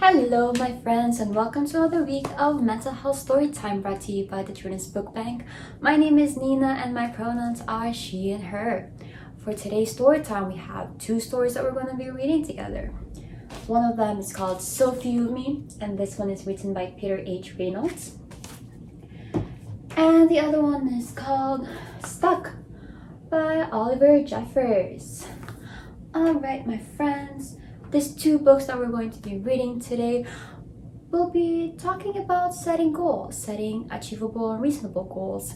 Hello, my friends, and welcome to another week of Mental Health Story Time brought to you by the Children's Book Bank. My name is Nina, and my pronouns are she and her. For today's story time, we have two stories that we're going to be reading together. One of them is called So Few of Me, and this one is written by Peter H. Reynolds. And the other one is called Stuck by Oliver Jeffers. Alright, my friends. These two books that we're going to be reading today will be talking about setting goals, setting achievable and reasonable goals.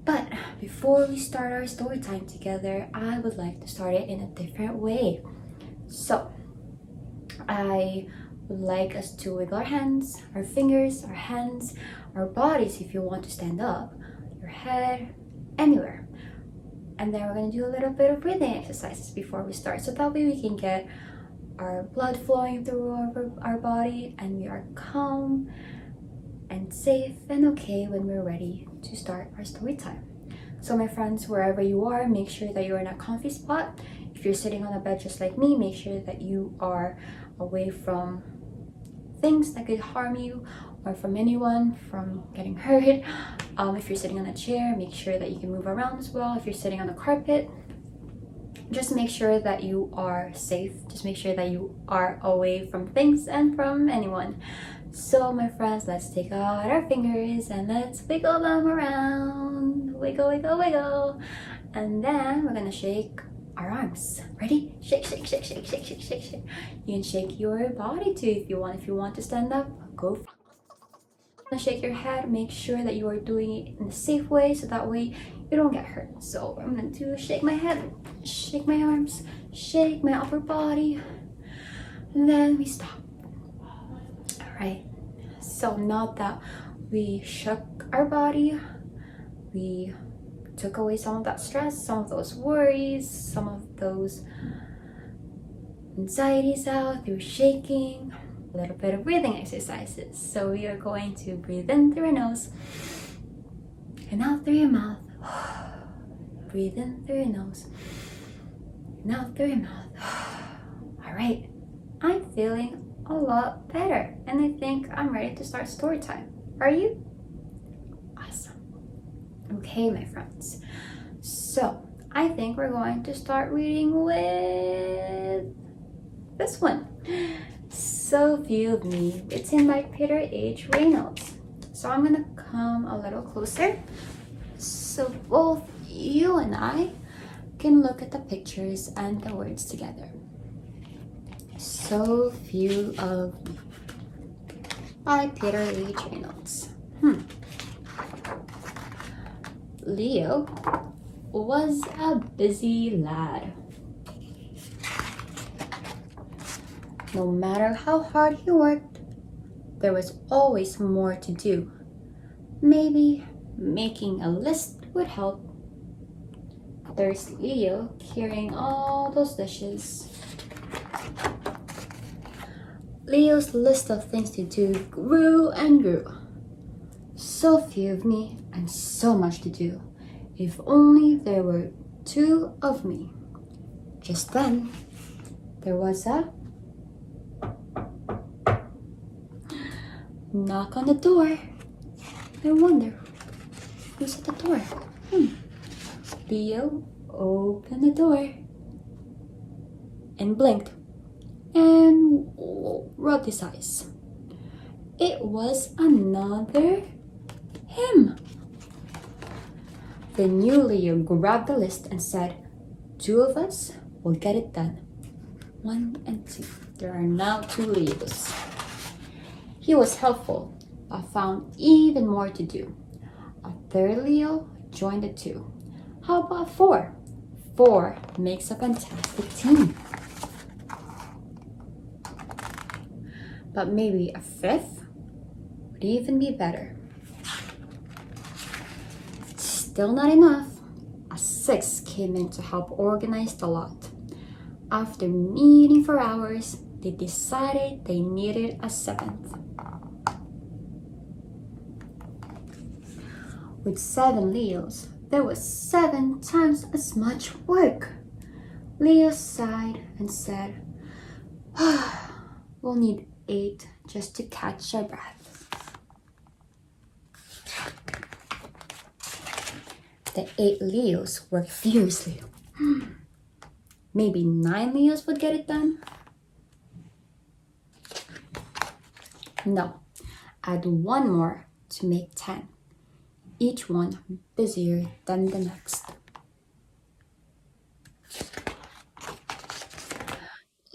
But before we start our story time together, I would like to start it in a different way. So, I would like us to wiggle our hands, our fingers, our hands, our bodies if you want to stand up, your head, anywhere. And then we're going to do a little bit of breathing exercises before we start, so that way we can get our blood flowing through our body and we are calm and safe and okay when we're ready to start our story time. So my friends, wherever you are, make sure that you're in a comfy spot. If you're sitting on a bed just like me, make sure that you are away from things that could harm you or from anyone from getting hurt. If you're sitting on a chair, make sure that you can move around as well. If you're sitting on a carpet, just make sure that you are safe. Just make sure that you are away from things and from anyone. So my friends, let's take out our fingers and let's wiggle them around. Wiggle, wiggle, wiggle. And then we're gonna shake our arms. Ready? Shake, shake, shake, shake, shake, shake, shake, shake. You can shake your body too if you want. If you want to stand up, go for it. Shake your head. Make sure that you are doing it in a safe way so that way you don't get hurt. So I'm gonna do shake my head, shake my arms, shake my upper body, and then we stop. All right. So now that we shook our body, we took away some of that stress, some of those worries, some of those anxieties out through shaking. A little bit of breathing exercises. So we are going to breathe in through your nose and out through your mouth. Breathe in through your nose and out through your mouth. All right, I'm feeling a lot better and I think I'm ready to start story time. Are you? Awesome. Okay, my friends. So I think we're going to start reading with this one. So Few of Me, written by Peter H. Reynolds. So I'm gonna come a little closer so both you and I can look at the pictures and the words together. So Few of Me by Peter H. Reynolds. Leo was a busy lad. No matter how hard he worked, there was always more to do. Maybe making a list would help. There's Leo carrying all those dishes. Leo's list of things to do grew and grew. So few of me and so much to do. If only there were two of me. Just then, there was a knock on the door. I wonder who's at the door. Leo opened the door and blinked and rubbed his eyes. It was another him. The new Leo grabbed the list and said, "Two of us will get it done." 1 and 2. There are now 2 Leos. He was helpful, but found even more to do. A third Leo joined the 2. How about 4? 4 makes a fantastic team. But maybe a 5th would even be better. Still not enough. A 6th came in to help organize the lot. After meeting for hours, they decided they needed a 7th. With 7 Leos, there was 7 times as much work. Leo sighed and said, We'll need 8 just to catch our breath. The 8 Leos worked furiously. Maybe 9 Leos would get it done? No, add 1 more to make 10. Each one busier than the next.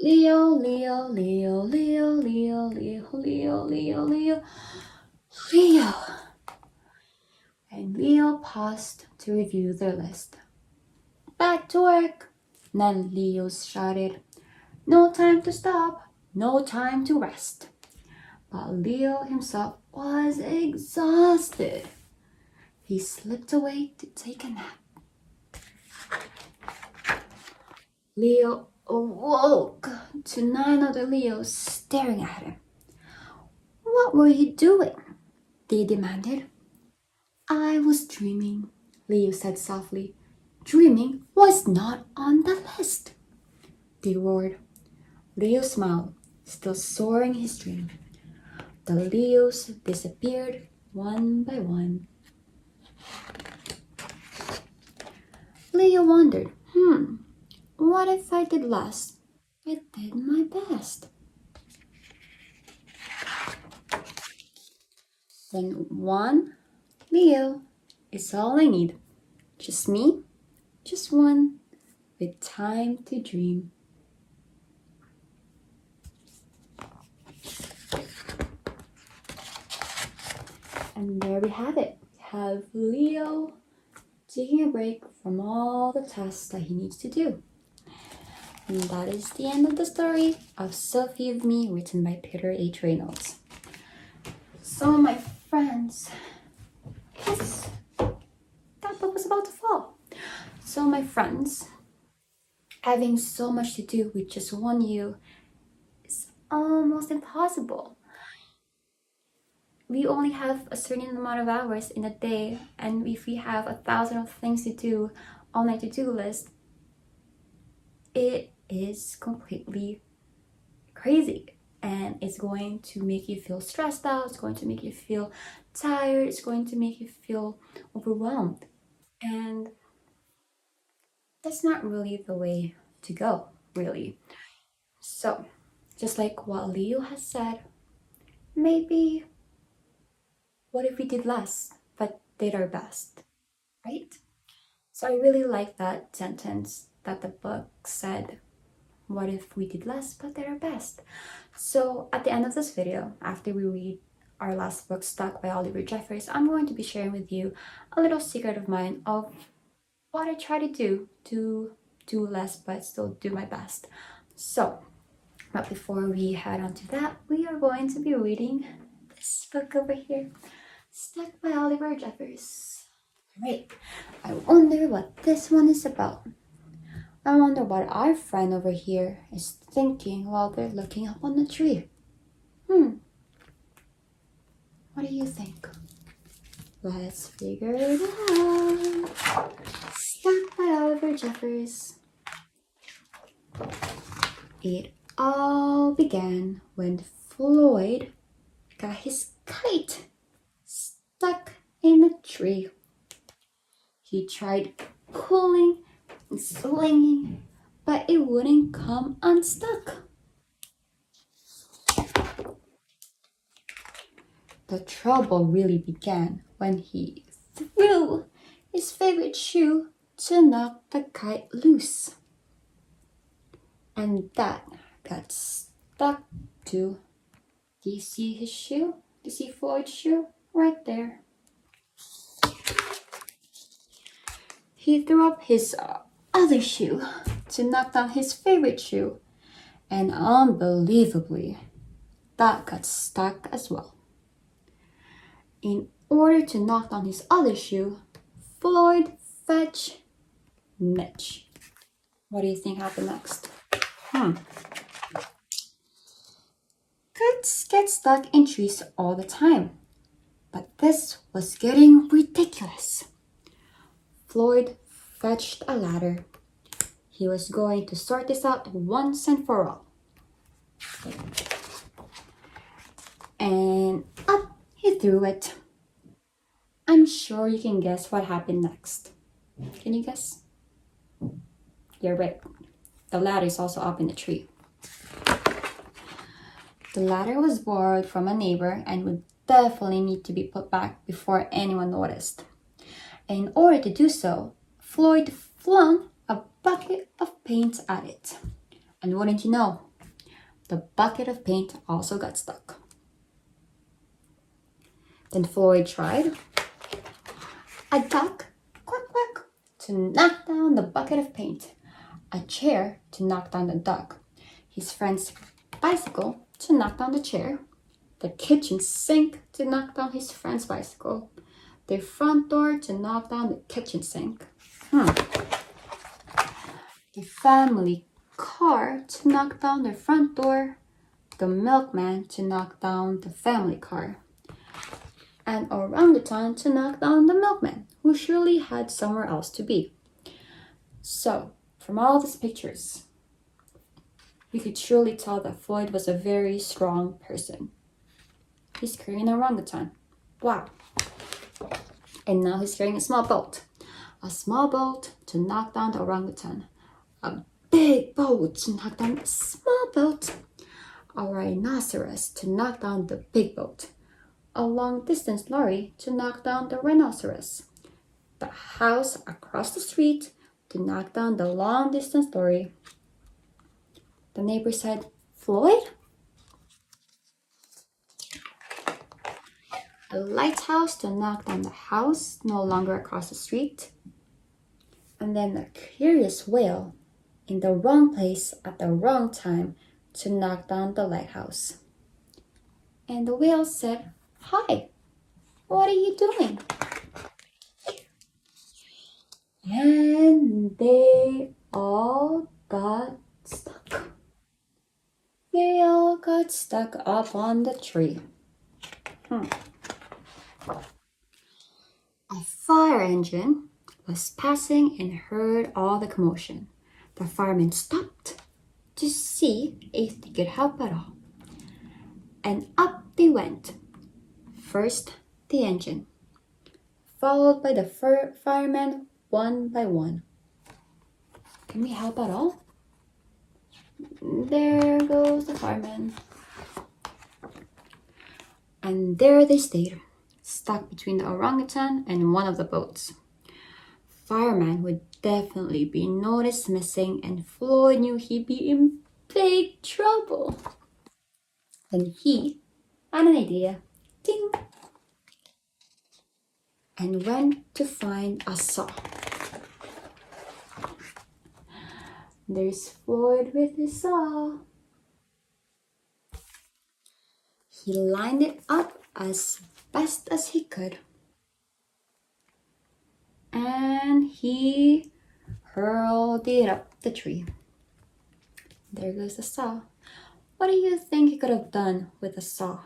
Leo, Leo, Leo, Leo, Leo, Leo, Leo, Leo, Leo, Leo. And Leo paused to review their list. Back to work! 9 Leos shouted. No time to stop, no time to rest. But Leo himself was exhausted. He slipped away to take a nap. Leo awoke to 9 other Leos staring at him. What were you doing? They demanded. I was dreaming, Leo said softly. Dreaming was not on the list. They roared. Leo smiled, still soaring his dream. The Leos disappeared one by one. Leo wondered, what if I did less? I did my best. Then 1 Leo is all I need. Just me, just one, with time to dream. And there we have it. We have Leo taking a break from all the tasks that he needs to do. And that is the end of the story of Sophie of Me, written by Peter H. Reynolds. So my friends, yes, that book was about to fall. So my friends, having so much to do with just one you is almost impossible. We only have a certain amount of hours in a day, and if we have 1,000 of things to do on my to-do list, it is completely crazy, and it's going to make you feel stressed out, it's going to make you feel tired, it's going to make you feel overwhelmed, and that's not really the way to go, really. So just like what Leo has said, maybe what if we did less but did our best, right? So I really like that sentence that the book said, what if we did less but did our best? So at the end of this video, after we read our last book, Stuck by Oliver Jeffers, I'm going to be sharing with you a little secret of mine of what I try to do less but still do my best. So, but before we head on to that, we are going to be reading this book over here, Stuck by Oliver Jeffers. Alright, I wonder what this one is about. I wonder what our friend over here is thinking while they're looking up on the tree. What do you think? Let's figure it out. Stuck by Oliver Jeffers. It all began when Floyd got his kite stuck in a tree. He tried pulling and swinging, but it wouldn't come unstuck. The trouble really began when he threw his favorite shoe to knock the kite loose. And that got stuck to, do you see his shoe? Do you see Floyd's shoe? Right there. He threw up his other shoe to knock down his favorite shoe, and unbelievably, that got stuck as well. In order to knock down his other shoe, Floyd fetched Mitch. What do you think happened next? Kites get stuck in trees all the time, but this was getting ridiculous. Floyd fetched a ladder. He was going to sort this out once and for all. through it. I'm sure you can guess what happened next. Can you guess? You're right. The ladder is also up in the tree. The ladder was borrowed from a neighbor and would definitely need to be put back before anyone noticed. In order to do so, Floyd flung a bucket of paint at it. And wouldn't you know, the bucket of paint also got stuck. Then Floyd tried a duck, quack quack, to knock down the bucket of paint, a chair to knock down the duck, his friend's bicycle to knock down the chair, the kitchen sink to knock down his friend's bicycle, the front door to knock down the kitchen sink, the family car to knock down the front door, the milkman to knock down the family car, and orangutan to knock down the milkman, who surely had somewhere else to be. So, from all these pictures, you could surely tell that Floyd was a very strong person. He's carrying an orangutan. Wow. And now he's carrying a small boat. A small boat to knock down the orangutan. A big boat to knock down a small boat. A rhinoceros to knock down the big boat. A long-distance lorry to knock down the rhinoceros. The house across the street to knock down the long-distance lorry. The neighbor said, "Floyd?" A lighthouse to knock down the house no longer across the street. And then a curious whale in the wrong place at the wrong time to knock down the lighthouse. And the whale said, "Hi, what are you doing?" And they all got stuck. They all got stuck up on the tree. A fire engine was passing and heard all the commotion. The firemen stopped to see if they could help at all. And up they went. First, the engine, followed by the firemen one by one. Can we help at all? There goes the fireman. And there they stayed, stuck between the orangutan and one of the boats. Fireman would definitely be noticed missing, and Floyd knew he'd be in big trouble. Then he had an idea. Ding! And went to find a saw. There's Floyd with his saw. He lined it up as best as he could. And he hurled it up the tree. There goes the saw. What do you think he could have done with a saw?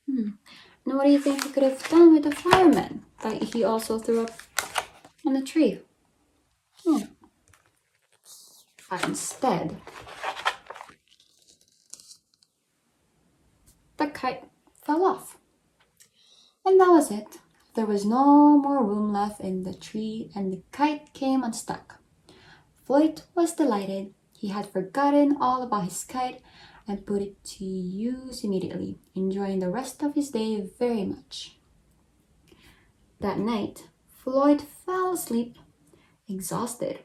And what do you think he could have done with the fireman that he also threw up on the tree? But instead, the kite fell off. And that was it. There was no more room left in the tree, and the kite came unstuck. Floyd was delighted. He had forgotten all about his kite and put it to use immediately, enjoying the rest of his day very much. That night, Floyd fell asleep, exhausted.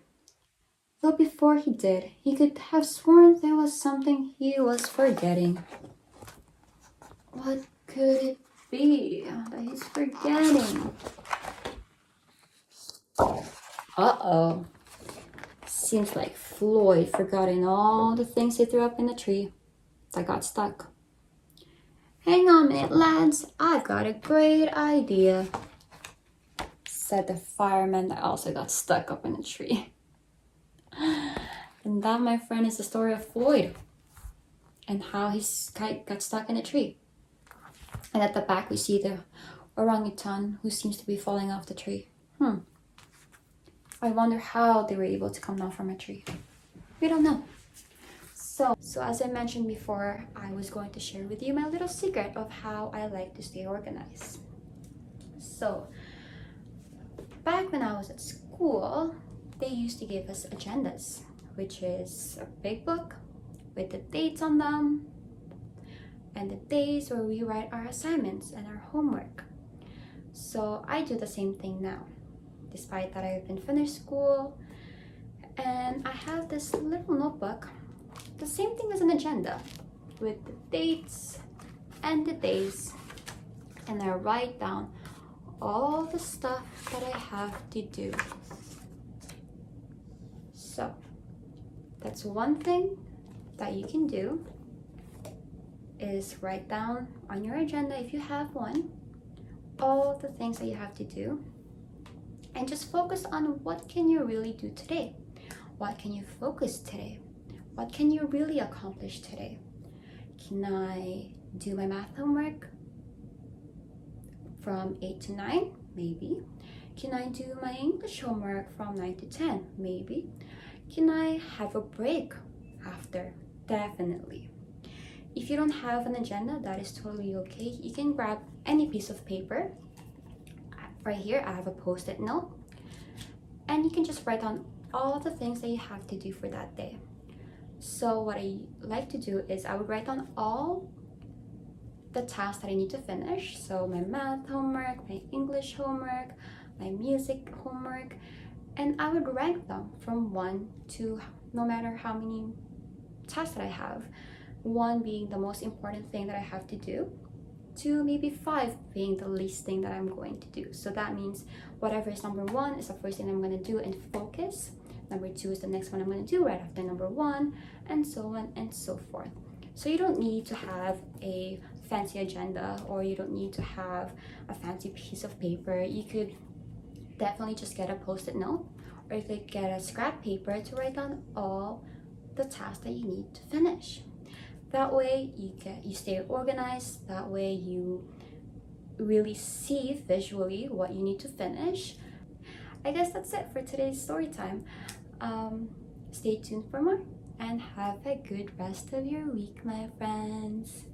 Though before he did, he could have sworn there was something he was forgetting. What could it be that he's forgetting? Uh-oh. Seems like Floyd forgotten all the things he threw up in the tree that got stuck. "Hang on a minute, lads. I've got a great idea," said the fireman that also got stuck up in the tree. And that, my friend, is the story of Floyd and how his kite got stuck in a tree. And at the back, we see the orangutan who seems to be falling off the tree. I wonder how they were able to come down from a tree. We don't know. So as I mentioned before, I was going to share with you my little secret of how I like to stay organized. So back when I was at school, they used to give us agendas, which is a big book with the dates on them and the days where we write our assignments and our homework. So I do the same thing now, despite that I've been finished school, and I have this little notebook, the same thing as an agenda, with the dates and the days, and I write down all the stuff that I have to do. So that's one thing that you can do, is write down on your agenda, if you have one, all the things that you have to do, and just focus on what can you really do today. What can you focus today? What can you really accomplish today? Can I do my math homework from 8 to 9? Maybe. Can I do my English homework from 9 to 10? Maybe. Can I have a break after? Definitely. If you don't have an agenda, that is totally okay. You can grab any piece of paper. Right here, I have a post-it note. And you can just write down all the things that you have to do for that day. So what I like to do is I would write down all the tasks that I need to finish. So my math homework, my English homework, my music homework, and I would rank them from 1 to no matter how many tasks that I have. 1 being the most important thing that I have to do, to maybe 5 being the least thing that I'm going to do. So that means whatever is number 1 is the first thing I'm going to do and focus. Number 2 is the next one I'm going to do right after number 1, and so on and so forth. So you don't need to have a fancy agenda, or you don't need to have a fancy piece of paper. You could definitely just get a post-it note, or you could get a scrap paper to write down all the tasks that you need to finish. That way you stay organized. That way you really see visually what you need to finish. I guess that's it for today's story time. Stay tuned for more, and have a good rest of your week, my friends.